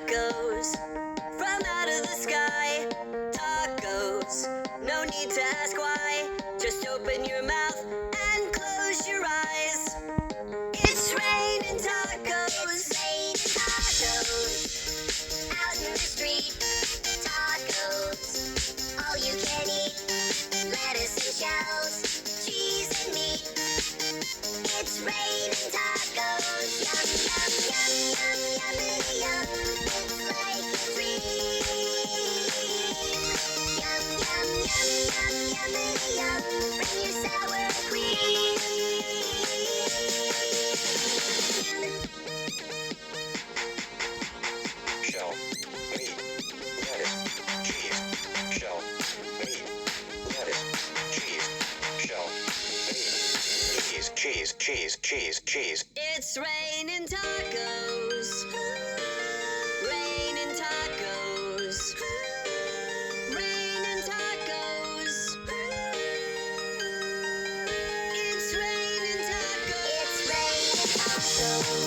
tacos from out of the sky. Tacos, no need to ask why. Just open your mouth and close your eyes. It's raining tacos. It's raining tacos. Out in the street. Tacos. All you can eat. Lettuce and shells. Cheese and meat. It's raining tacos. Yum, yum, yum, yum, yummity, yum. It's like a dream. Yum, yum, yum, yum, yummity, yum. Bring your sour cream. Shell, meat, lettuce, cheese. Shell, meat, lettuce, cheese. Shell, meat, cheese, cheese, cheese, cheese. It's raining tacos. Raining tacos. Raining tacos. It's raining tacos. It's raining tacos.